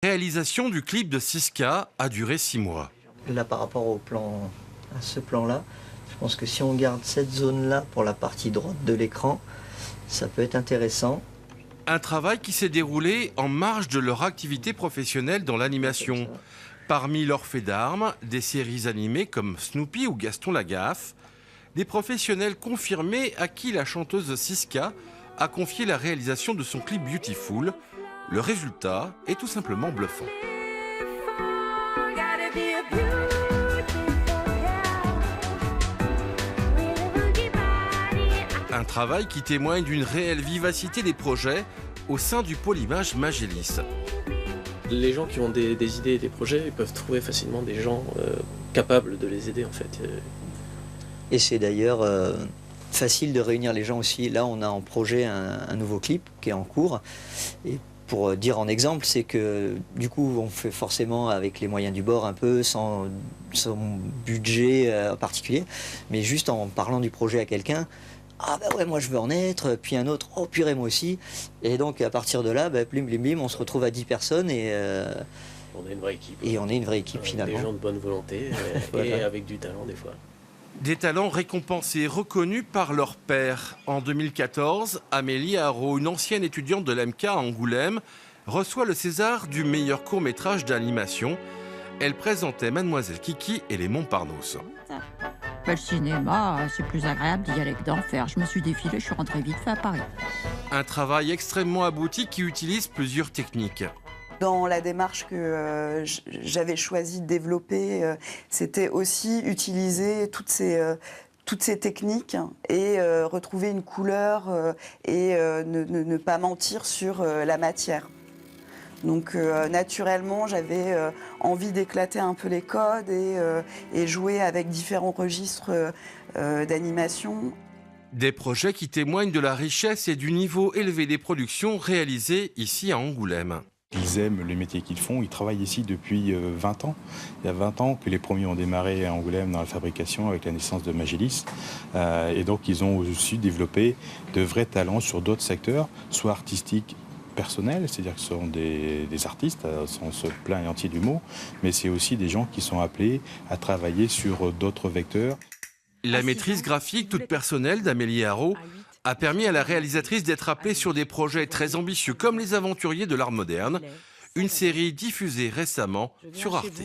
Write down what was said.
La réalisation du clip de Siska a duré 6 mois. Là, par rapport à ce plan-là, je pense que si on garde cette zone-là pour la partie droite de l'écran, ça peut être intéressant. Un travail qui s'est déroulé en marge de leur activité professionnelle dans l'animation. Parmi leurs faits d'armes, des séries animées comme Snoopy ou Gaston Lagaffe, des professionnels confirmés à qui la chanteuse Siska a confié la réalisation de son clip Beautiful. Le résultat est tout simplement bluffant. Un travail qui témoigne d'une réelle vivacité des projets au sein du pôle image Magélis. Les gens qui ont des idées et des projets, ils peuvent trouver facilement des gens capables de les aider en fait. Et c'est d'ailleurs facile de réunir les gens aussi. Là, on a en projet un nouveau clip qui est en cours. Et pour dire en exemple, c'est que du coup, on fait forcément avec les moyens du bord un peu, sans budget particulier, mais juste en parlant du projet à quelqu'un. Ah bah ouais, moi je veux en être, puis un autre, oh purée moi aussi. Et donc à partir de là, blim blim blim, on se retrouve à 10 personnes et on est une vraie équipe. Et on est une vraie équipe finalement. Des gens de bonne volonté voilà. Et avec du talent des fois. Des talents récompensés, reconnus par leur père. En 2014, Amélie Haro, une ancienne étudiante de l'EMK à Angoulême, reçoit le César du meilleur court-métrage d'animation. Elle présentait Mademoiselle Kiki et les Montparnasse. Le cinéma, c'est plus agréable d'y aller que d'en faire. Je me suis défilée, je suis rentrée vite fait à Paris. Un travail extrêmement abouti qui utilise plusieurs techniques. Dans la démarche que j'avais choisi de développer, c'était aussi utiliser toutes ces techniques et retrouver une couleur et ne pas mentir sur la matière. Donc naturellement, j'avais envie d'éclater un peu les codes et jouer avec différents registres d'animation. Des projets qui témoignent de la richesse et du niveau élevé des productions réalisées ici à Angoulême. Ils aiment le métier qu'ils font, ils travaillent ici depuis 20 ans. Il y a 20 ans que les premiers ont démarré à Angoulême dans la fabrication avec la naissance de Magélis. Et donc ils ont aussi développé de vrais talents sur d'autres secteurs, soit artistiques, personnels, c'est-à-dire que ce sont des artistes, au sens plein et entier du mot, mais c'est aussi des gens qui sont appelés à travailler sur d'autres vecteurs. La maîtrise graphique toute personnelle d'Amélie Haro a permis à la réalisatrice d'être appelée sur des projets très ambitieux comme Les Aventuriers de l'art moderne, une série diffusée récemment sur Arte.